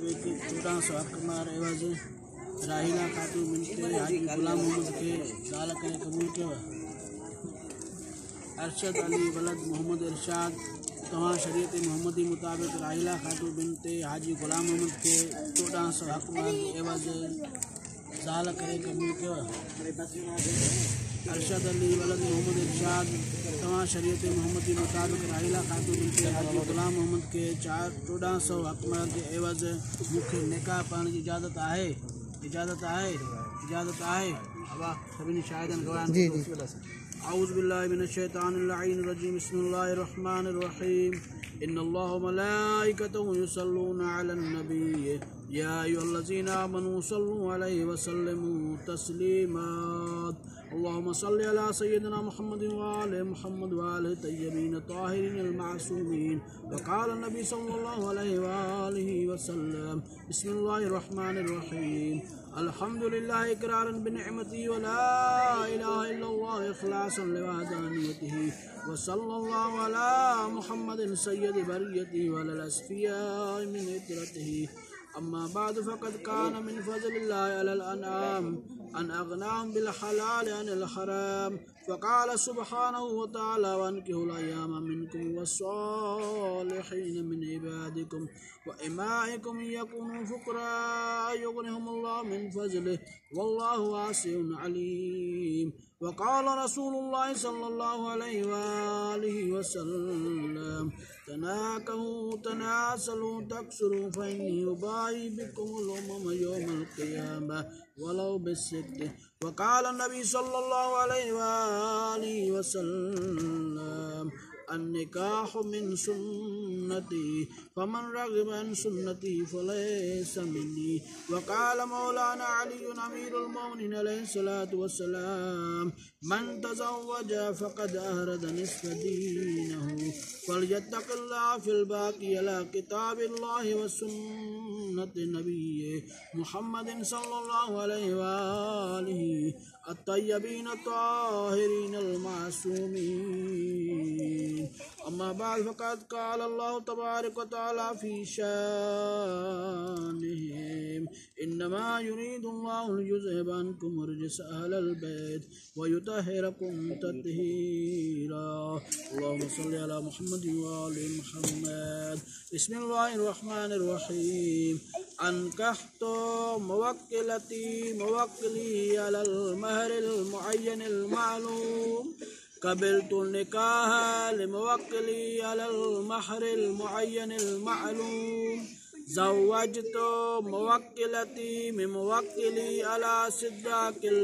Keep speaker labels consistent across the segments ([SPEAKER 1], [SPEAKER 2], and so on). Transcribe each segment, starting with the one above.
[SPEAKER 1] मुताबिक 1400 अकमार एवज़ राहिला खातून बिनते हाजी गुलाम मोहम्मद के साल करे कबूल किया। अरशद अली वलद मोहम्मद इरशाद तमाम शरीयत मोहम्मदी मुताबिक राहिला खातून बिनते हाजी गुलाम मोहम्मद के 1400 अकमार एवज़ साल करे कबूल किया। अरशद अली वलद मोहम्मद इरशाद तमाम शरीयत मोहम्मदी मुताबिक राहिला खातून बिनते हाजी गुलाम मोहम्मद के 1400 अकमार के एवज़ मुख्य निकाह पढ़ने की इजाज़त आहे। अब सभी शाहिदन गवाह औज़ु बिल्लाहि मिनश शैतानिर रजीम बिस्मिल्लाहिर रहमानिर रहीम इन्नल्लाह व मलाइकतहु युसल्लूना अलन नबी या अय्युहल्लज़ीना आमनू सल्लू अलैहि व सल्लिमू तस्लीमा अल्लाहुम्मा सल्लि अला सय्यिदिना मुहम्मदिन व आलि मुहम्मद व आलिहि तय्यबीन ताहिरीन अल-मासूमीन व क़ाला नबी सल्लल्लाहु अलैहि व आलिहि व सल्लम बिस्मिल्लाहिर रहमानिर रहीम अल्हम्दुलिल्लाह इक़रारन बिनिअमतिही व ला इलाहा इल्लल्लाह इख़लासन लिवहदानियतिही व सल्लल्लाहु अला मुहम्मदिन सय्यदि बरियतिही व अलल अस्फ़ियाइ मिन इत्रतिही अम्मा बाद फ़क़द कान मिन फ़ज़लिल्लाहि अलल अनआम अन अग़नाहुम बिल हलाल अनिल हराम फ़क़ाल सुब्हानहु व तआला वअन्किहुल अय्याम मिनकुम वस्सालिहीन मिन इबादिकुम व इमाइकुम यकुनू फ़ुक़रा युग़निहुमुल्लाहु मिन फ़ज़लिहि वल्लाहु वासिउन अलीम वक़ाल रसूलुल्लाहि सल्लल्लाहु अलैहि वआलिहि वसल्लम तनाकहू तनासलू तक्सुरू फ़इन्नी उबाई बिकुमुल उमम यौमल क़ियामह वलौ बिस्सिद्क़ वक़ाल नबी सल्लल्लाहु अलैहि वआलिहि वसल्लम अन्निकाहु मिन सुन्नती फमन रग़िब अन सुन्नती फ़लैसा मिन्नी वक़ाल मौलाना अली अमीरुल मोमिनीन अलैहिस्सलातु वस्सलाम मन तज़व्वज फ़क़द अहरज़ निस्फ़ दीनहु फ़ल्यत्तक़िल्लाह फ़िल बाक़ी अला किताबिल्लाहि व सुन्नति नबिय्यि मुहम्मदिन सल्लल्लाहु अलैहि वआलिहि अत्तय्यबीन अत्ताहिरीन अल-मासूमीन अम्मा बाद फ़क़द क़ाल अल्लाहु तबारक व तआला फ़ी शानिहिम इन्नमा युरीदुल्लाहु लियुज़हिबा अन्कुम रिज्स अहलल बैत व युतहिरकुम तत्हीरा अल्लाहुम्मा सल्लि अला मुहम्मद व आलि मुहम्मद बिस्मिल्लाहिर रहमानिर रहीम अनकहतु मुवक्किलती मुवक्किली अलल महरिल मुअय्यनिल मालूम क़बिलतु निकाह लिमुवक्किली अलल महरिल मुअय्यनिल मालूम ज़व्वजतु मुवक्किलती मिमुवक्किली अला सिद्दाक़िल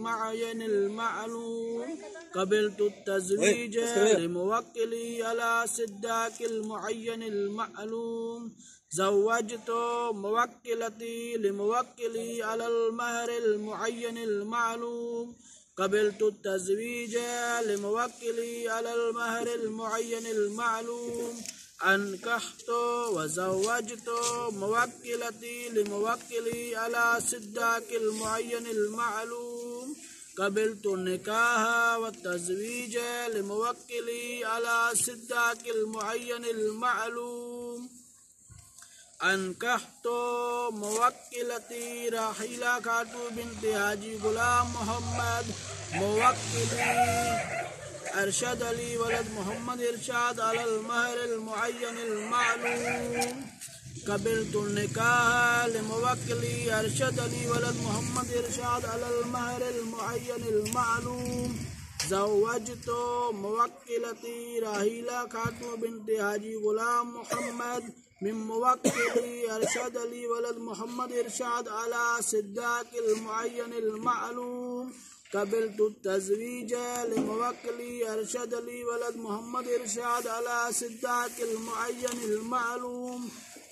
[SPEAKER 1] मुअय्यनिल मालूम क़बिलतु तज़वीज लिमुवक्किली अला सिद्दाक़िल मुअय्यनिल मालूम ज़व्वजतु मुवक्किलती लिमुवक्किली अलल महरिल मुअय्यनिल मालूम क़बिलतु तज़वीज लिमुवक्किली अलल महरिल मुअय्यनिल मालूम अनकहतु व ज़व्वजतु मुवक्किलती लिमुवक्किली अला सिद्दाक़िल मुअय्यनिल मालूम क़बिलतु निकाह व तज़वीज लिमुवक्किली अला सिद्दाक़िल मुअय्यनिल मालूम अनकहतु मुवक्किलती राहिला खातून बिनते हाजी गुलाम मोहम्मद मुवक्किली अरशद अली वलद मोहम्मद इरशाद अलल महरिल मुअय्यनिल मालूम क़बिलतु निकाह लिमुवक्किली अरशद अली वलद मोहम्मद इरशाद अलल महरिल मुअय्यनिल मालूम ज़व्वजतु मुवक्किलती राहिला खातून बिनते हाजी गुलाम मोहम्मद मिन मुवक्किली अरशद अली वलद मोहम्मद इरशाद अला सिद्दाक़िल मुअय्यनिल मालूम क़बिलतु तज़वीज लिमुवक्किली अरशद अली वलद मोहम्मद इरशाद अला सिद्दाक़िल मुअय्यनिल मालूम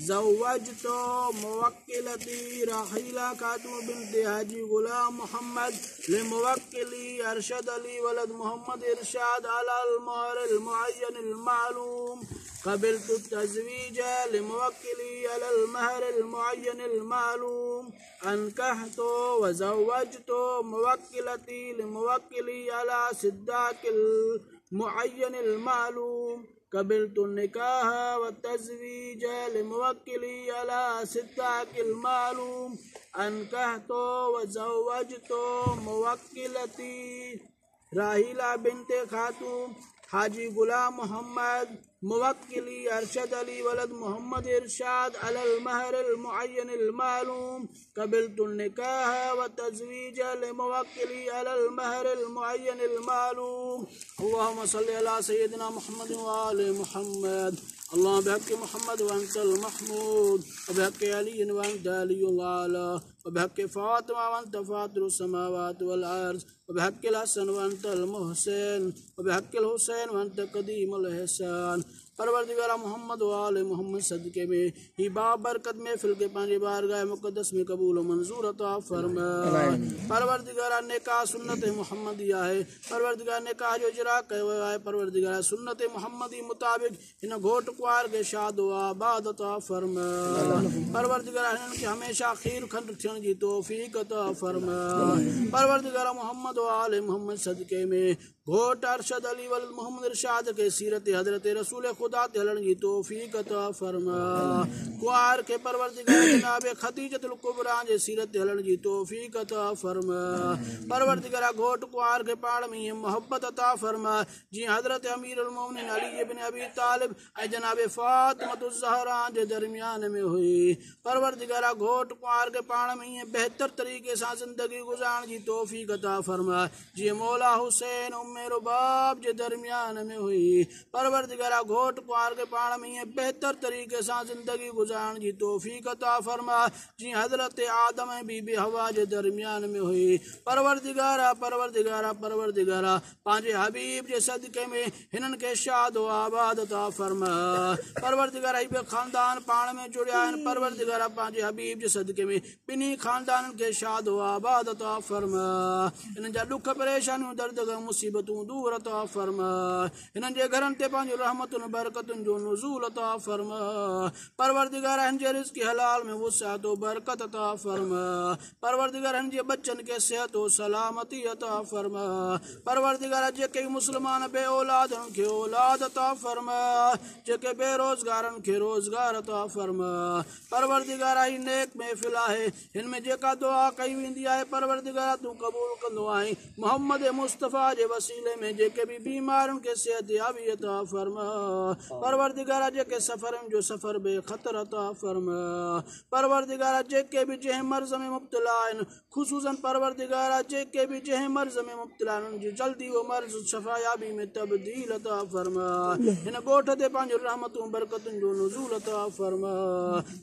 [SPEAKER 1] ज़व्वजतु मुवक्किलती राहिला खातून बिनते हाजी गुलाम मोहम्मद लिमुवक्किली अरशद अली वलद मोहम्मद इरशाद अलल महरिल मुअय्यनिल मालूम क़बिलतु तज़वीज लिमुवक्किली अलल महरिल मुअय्यनिल मालूम अनकहतु व ज़व्वजतु मुवक्किलती लिमुवक्किली अला सिद्दाक़िल मुअय्यनिल मालूम कबिलतु निकाह व तज़वीज लिमुवक्किली अला सिद्दाकिल मालूम अनकहतो व ज़व्वजतो मुवक्किलती राहिला बिनते खातून हाजी गुलाम मोहम्मद मुवक्किली अरशद अली वलद मोहम्मद इरशाद अलल महरल मुअय्यनिल मालूम कबिलतु निकाह व तज़वीज लिमुवक्किली अलल महरल मुअय्यनिल मालूम। अल्लाहुम्मा सल्लि अला सय्यिदिना मुहम्मद व आलि मुहम्मद अल्लाहुम्मा बिहक़्क़ि मुहम्मद व अंतल महमूद व बिहक़्क़ि अली व अंत अलियुल आला व बिहक़्क़ि फ़ातिमा व अंत फ़ातिरुस समावाति वल अर्ज़ व बिहक़्क़िल हसन व अंतल मुहसिन व बिहक़्क़िल हुसैन व अंत क़दीमुल ihsan। परवरदिगार मोहम्मद व आले मोहम्मद सदके में ही बाबरकत महफिल के पांच बारगाह मुक़द्दस में कबूल व मंजूर अता फरमा। परवरदिगार निकाह सुन्नत मोहम्मदिया है, परवरदिगार निकाह जो इजरा कयो है, परवरदिगार सुन्नत मोहम्मदी मुताबिक इन घोट कुआर के शाद व आबाद अता फरमा। परवरदिगार इनके हमेशा खीर खंड थियण जी तौफीक अता फरमा। परवरदिगार मोहम्मद व आले मोहम्मद सदके में घोट अरशद अली वलद मोहम्मद इरशाद के सीरत हजरत रसूल खुदा ते हलण जी तौफीक अता फरमा। कुआर के परवरदिगार जनाब खदीजतुल कुबरा जे सीरत हलण जी तौफीक अता फरमा। परवरदिगार घोट कुआर के पाण में मोहब्बत अता फरमा जी हजरत अमीरुल मोमिनीन अली इब्न अबी तालिब ऐ जनाब फातिमतुज़ ज़हरा जे दरमियान में हुई। परवरदिगार घोट कुआर के पाण में बेहतर तरीके से जिंदगी गुजारण जी तौफीक अता फरमा जी मौला हुसैन उम्मे रुबाब जे दरमियान में हुई। परवरदिगार घोट कुआर के पाण में बेहतर तरीके से जिंदगी गुजारण जी तौफीक अता फरमा जी हजरत आदम बीबी हवा जे दरमियान में हुई। परवरदिगार परवरदिगार परवरदिगार पांजे हबीब जे सदके में हिनन के शाद व आबाद अता फरमा। परवरदिगार इबे खानदान पाण में जुड़िया आहिनि, परवरदिगार पांजे हबीब जे सदके में बिन्ही खानदान के शाद व आबाद अता फरमा। हिनन जा दुख परेशानियूं दर्द मुसीबतूं दूर अता फरमा। हिनन जे घरन ते पांजो रहमतुन बरकतुन जो नुज़ूल अता फरमा। परवरदिगार हिन जे रिज़्क़ हलाल में वुसअत व बरकत अता फरमा। परवरदिगार हिन जे बच्चन के सेहत व सलामती अता फरमा। परवरदिगार जेके मुसलमान बे औलाद उनके औलाद अता फरमा, जेके बेरोजगारन के रोजगार अता फरमा। परवरदिगार ही नेक महफिल है, इनमें जेका दुआ कई वेंदी है परवरदिगार तू कबूल कंदो आहे। मोहम्मद मुस्तफ़ा जे वसीले में जेके भी बीमार उनके सेहत याबी अता फरमा। परवरदिगार जेके सफरन जो सफर बे खतर अता फरमा। परवरदिगार जेके भी जह मर्ज में मुब्तला आहिनि, खुसूसन परवरदिगार जेके भी जह मर्ज में मुब्तला आहिनि जी जल्दी वो मर्ज शफायाबी में तब्दील अता फरमा। इन गोठ ते पांजो रहमतूं बरकतुन जो नुज़ूल अता फरमा।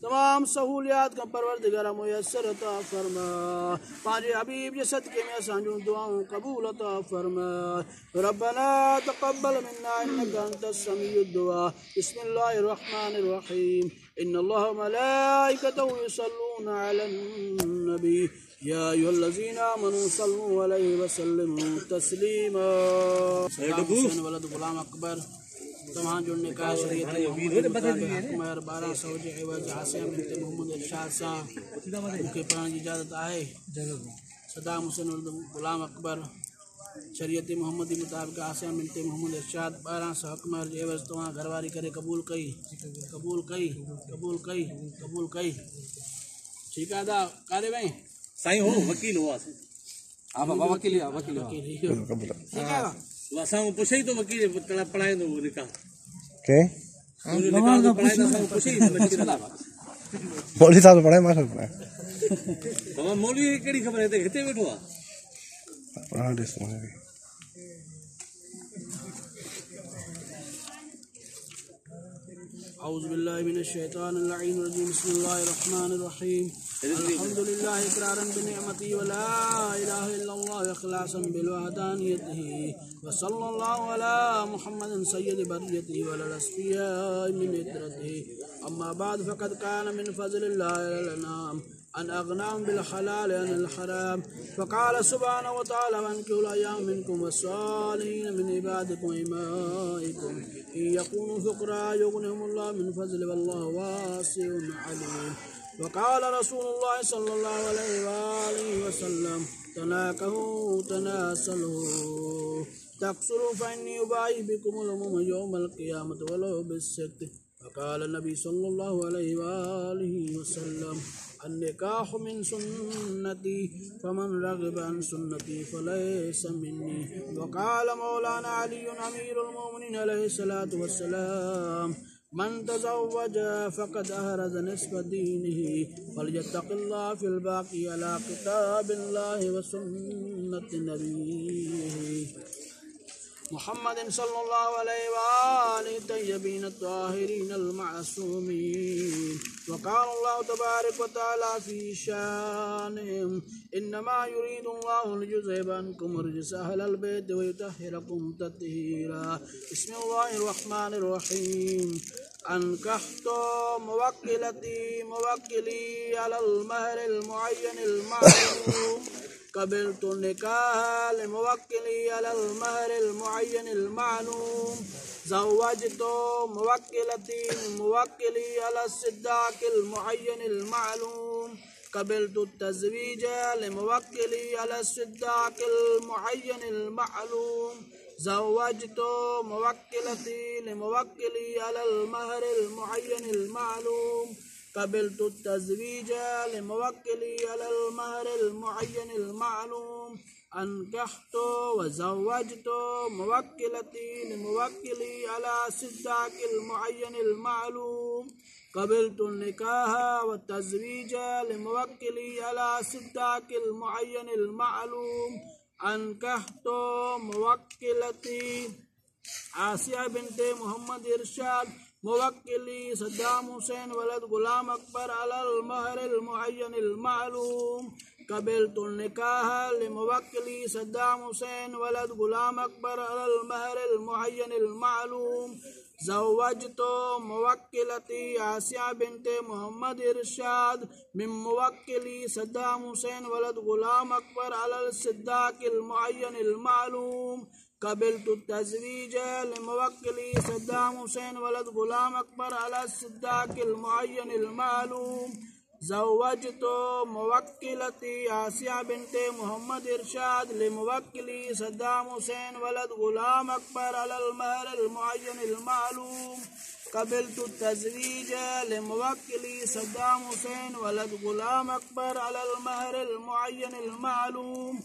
[SPEAKER 1] तमाम सहूलियात का परवरदिगार मुयस्सर अता फरमा। पांजे हबीब जे सदके में असांजूं दुआऊं कबूल अता फरमा। रब्बना तक़ब्बल मिन्ना इन्नका अंतस समीउद दुआ। बिस्मिल्लाहिर रहमानिर रहीम। इन्नल्लाहा व मलाइकतहु युसल्लूना अलन नबी या अय्युहल्लज़ीना आमनू सल्लू अलैहि व सल्लिमू तस्लीमा। हुसैन वलद गुलाम अकबर तमाम जुड़ने का शरीयत अकबर 1200 जे एवज आसिया बिनत मोहम्मद इरशाद सां उनके पढ़ण जी इजाज़त आहे। सदाम हुसैन वलद गुलाम अकबर शरीयत मोहम्मदी मुताबिक आसिया बिनत मोहम्मद इरशाद 1200 अकबर जे एवज तव्हां घरवारी करे कबूल कई कबूल कई कबूल कई कबूल कई। ठीक है दा कारे भाई
[SPEAKER 2] साईं हो वकील हुआ
[SPEAKER 3] आप बाबा वकील वकील
[SPEAKER 1] ठीक है
[SPEAKER 2] असां पुछई तो वकील पढ़ाए तो निकाह
[SPEAKER 3] के
[SPEAKER 2] निकाह तो पढ़ाए तो असां पुछई
[SPEAKER 3] मौलवी साहब पढ़ाए मास्टर पढ़ाए
[SPEAKER 2] बाबा मौलवी केड़ी खबर है ते हिते बैठो आ
[SPEAKER 3] हां ॾिसो
[SPEAKER 1] औज़ु बिल्लाहि मिनश शैतानिर रजीम। बिस्मिल्लाहिर रहमानिर रहीम। अल्हम्दुलिल्लाह इक़रारन बिनिअमती व ला इलाहा इल्लल्लाह इख़लासन बिल वहदानियतिही व सल्लल्लाहु अला मुहम्मदिन सय्यिद बरियतिही व अल अस्फिया'i मिन इत्रतिही। अम्मा बाद फ़क़द कान मिन फ़ज़लिल्लाहि अलल अनाम अन अग़नाहुम बिल हलाल अनिल हराम। फ़क़ाल सुब्हानहु व तआला वन्किहुल अय्याम मिनकुम वस्सालिहीन मिन इबादिकुम व इमाइकुम इन यकूनु फ़ुक़रा युग़निहुमुल्लाहु मिन फ़ज़लिही वल्लाहु वासिउन अलीम। वक़ाल रसूलुल्लाह सल्लल्लाहु अलैहि वसल्लम तनाकहू तनासलू तक्सुरु फ़इन्नी उबाई बिकुमुल उमम यौमल क़ियामत वलो बिस्सित्त। वक़ाल नबी सल्लल्लाहु अलैहि वसल्लम अन्निकाहु मिन सुन्नती फमन रग़िब अन सुन्नती फ़लैसा मिन्नी। वक़ाल मौलाना अली अमीरुल मोमिनीन अलैहिस्सलातु वस्सलाम मन तज़व्वज फ़क़द अहरज़ निस्फ़ दीनिही फ़ल्यत्तक़िल्लाह फ़िल बाक़ी अला किताबिल्लाहि व सुन्नति नबीही मुहम्मद सल्लल्लाहु अलैहि वालिहि तय्यबीन ताहिरीन अल मासूमीन। वक़ाल अल्लाहु तबारक व तआला फ़ी शानिहिम इन्नमा युरीदुल्लाहु लियुज़हिबा अन्कुम रिज्स अहलल बैत व युतहिरकुम तत्हीरा। बिस्मिल्लाहिर रहमानिर रहीम। अनकहतु मुवक्किली अलल महरिल मुअय्यनिल मालूम क़बिलतु निकाह लिमुवक्किली अलल महरिल मुअय्यनिल मालूम ज़व्वजतु मुवक्किलती मुवक्किली अलस सिद्दाक़िल मुअय्यनिल मालूम क़बिलतु तज़वीज लिमुवक्किली अलस सिद्दाक़िल मुअय्यनिल मालूम ज़व्वजतु मुवक्किलती लिमुवक्किली अलल महरिल मुअय्यनिल मालूम क़बिलतु तज़वीज लिमुवक्किली अलल महरिल मुअय्यनिल मालूम अनकहतु व ज़व्वजतु मुवक्किलती लिमुवक्किली अला सिद्दाक़िल मुअय्यनिल मालूम क़बिलतु निकाह व तज़वीज लिमुवक्किली अला सिद्दाक़िल मुअय्यनिल मालूम अनकहतु मुवक्किलती आसिया बिन्ते मोहम्मद इरशाद मुवक्किली सद्दाम हुसैन वलद गुलाम अकबर अलल महरिल मुअय्यनिल मालूम क़बिलतु निकाह लिमुवक्किली सद्दाम हुसैन वलद गुलाम अकबर अलल महरिल मुअय्यनिल मालूम ज़व्वजतु मुवक्किलती आसिया बिन्ते मोहम्मद इरशाद मिन मुवक्किली सद्दाम हुसैन वलद गुलाम अकबर अलल सिद्दाक़िल मुअय्यनिल मालूम क़बिलतु तज़वीज लिमुवक्किली सद्दाम हुसैन वलद गुलाम अकबर अलस सिद्दाक़िल मुअय्यनिल मालूम ज़व्वजतु मुवक्किलती आसिया बिन्ते मोहम्मद इरशाद लिमुवक्किली सद्दाम हुसैन वलद गुलाम अकबर अलल महरिल मुअय्यनिल मालूम क़बिलतु तज़वीज लिमुवक्किली सद्दाम हुसैन वलद गुलाम अकबर अलल महरिल मुअय्यनिल मालूम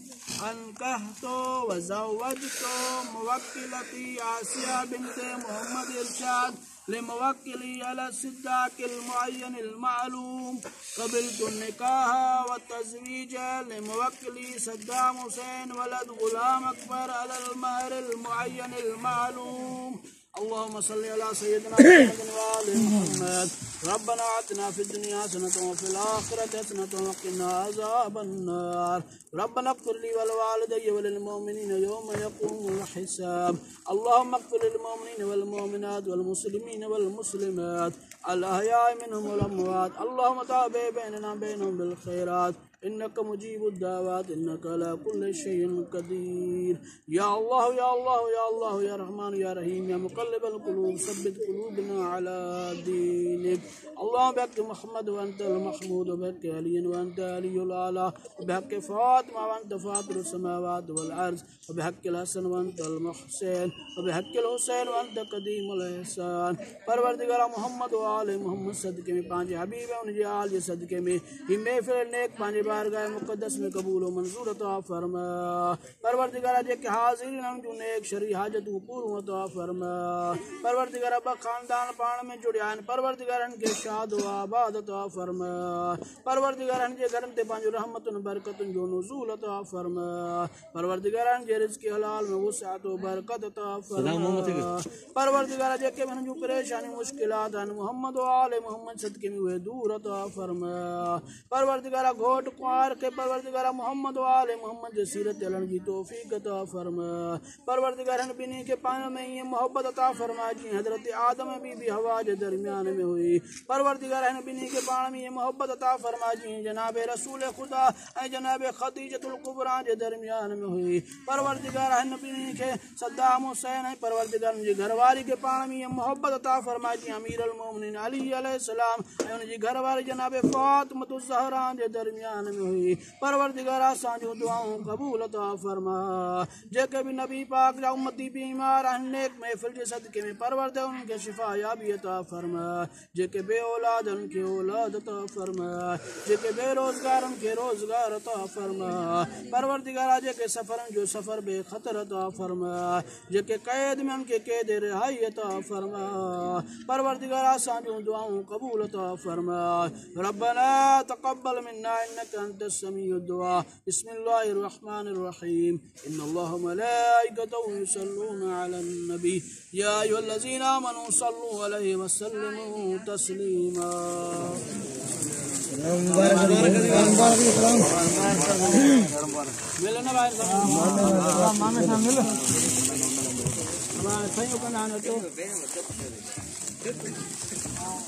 [SPEAKER 1] अनकहतु व ज़व्वजतु मुवक्किलती आसिया बिन्ते मोहम्मद इरशाद लिमुवक्किली अला सिद्दाक़िल मुअय्यनिल मालूम क़बिलतु निकाह व तज़वीज लिमुवक्किली सद्दाम हुसैन वलद गुलाम अकबर अलल महरिल मुअय्यनिल मालूम। अल्लाहुम्मा सल्लि अला सय्यिदिना मुहम्मद व आलि मुहम्मद। रब्बना आतिना फिद दुनिया हसनतन व फिल आखिरति हसनतन व क़िना अज़ाबन्नार। रब्बना इग़फ़िर ली व लिवालिदैया व लिल मुअमिनीना यौमा यक़ूमुल हिसाब। अल्लाहुम्मा इग़फ़िर लिल मुअमिनीना वल मुअमिनात वल मुस्लिमीना वल मुस्लिमात अल अहयाइ मिनहुम वल अमवात। अल्लाहुम्मा ताबिअ बैनना बैनहुम बिल खैरात इन्नका मुजीबुद दावात इन्नका अला कुल्लि शैइन क़दीर। या अल्लाह या अल्लाह या अल्लाह या रहमान या रहीम या मुक़ल्लिबल क़ुलूब सब्बित क़ुलूबना अला दीनिक। अल्लाहुम्मा बिहक़्क़ि मुहम्मद व अंतल महमूद व बिहक़्क़ि अली व अंत अलियुल आला व बिहक़्क़ि फ़ातिमा व अंत फ़ातिरुस समावात वल अर्ज़ व बिहक़्क़िल हसन व अंतल मुहसिन व बिहक़्क़िल हुसैन व अंत क़दीमुल ihसान। परवरदिगार मोहम्मद व आले मोहम्मद सदक़े में पांच हबीब उन जे आल जे सदक़े में ही महफ़िल नेक पांच बारगाह मुक़द्दस में कबूल व मंजूर अता फरमा। परवरदिगार जेके हाज़िरीन हम जो नेक शरई हाजतूं पूरियूं अता फरमा। परवरदिगार ब ख़ानदान पाण में जुड़िया आहिनि परवरदिगारनि खे शाद व आबाद अता फरमा। परवरदिगारनि जे घरनि ते पंहिंजो रहमतुनि बरकतुनि जो नुज़ूल अता फरमा। परवरदिगारनि जे रिज़्क़ हलाल में वुसअत व बरकत अता फरमा। परवरदिगार जेके हिननि जूं परेशानियूं मुश्किलात आहिनि मोहम्मद व आले मोहम्मद सदक़े में उहे दूर अता फरमा। परवरदिगार घोट कुआर के परवरदिगार मोहम्मद वाले मोहम्मद जे सीरत हलण जी तौफीक अता फरमा। परवरदिगार हिन बिन्ही के पाण में ईअं मोहब्बत अता फरमा जीअं हज़रत आदम बीबी हवा जे दरमियान में हुई। परवरदिगार हिन बिन्ही के पाण में ईअं मोहब्बत अता फरमा जीअं जनाब रसूल खुदा ऐं जनाब खदीजतुल कुबरा जे दरमियान में हुई। परवरदिगार हिन बिन्ही के सद्दाम हुसैन ऐं परवरदिगार जी घरवारी के पाण में ईअं मोहब्बत अता फरमा जीअं अमीरुल मोमिनीन अली अलैहिस्सलाम ऐं उनजी घरवारी जनाब फातिमा ज़हरा जे दरमियान में हुई। परवरदिगार असांजूं दुआऊं क़बूल अता फरमा। जेके भी नबी पाक जा उम्मती बीमार आहिनि नेक महफ़िल जे सदके में परवरदिगार उन्हनि खे शिफ़ा याबी अता फरमा। जेके बे औलाद उन्हनि खे औलाद अता फरमा। जेके बेरोज़गार उन्हनि खे रोज़गार अता फरमा। परवरदिगार जेके सफ़रनि जो सफ़र बेख़तर अता फरमा। जेके क़ैद में उन्हनि खे क़ैद रिहाई अता फरमा। परवरदिगार असांजूं दुआऊं क़बूल अता फरमा। रब्बना तक़ब्बल मिन्ना इन्नका अंतस समीउद दुआ। बिस्मिल्लाहिर रहमानिर रहीम। इन्नल्लाहा व मलाइकतहु युसल्लूना अलन नबी या अय्युहल्लज़ीना आमनू सल्लू अलैहि व सल्लिमू तस्लीमा।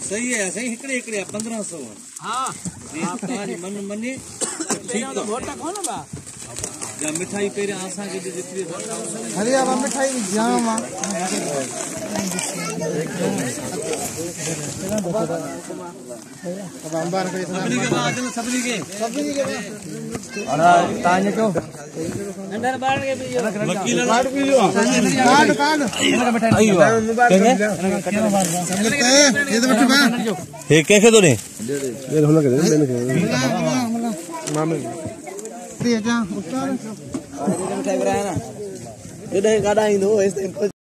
[SPEAKER 2] सही है सही हिकड़े हिकड़े 1500
[SPEAKER 1] हाँ
[SPEAKER 2] तव्हांजी मन मञे
[SPEAKER 1] वोट कोन बा
[SPEAKER 2] या मिठाई पहिरियां असांखे जेतिरी
[SPEAKER 4] हरी अब मिठाई जाम
[SPEAKER 2] सभिनी खे
[SPEAKER 4] ताने क्यों
[SPEAKER 1] अंदर बाहर के भी
[SPEAKER 2] वकील
[SPEAKER 4] कार्ड
[SPEAKER 3] हे कैसे तो नहीं ये होना के मामे
[SPEAKER 4] ये जा उस्ताद
[SPEAKER 1] मिठाई कराया ना ये गाड़ा इंदो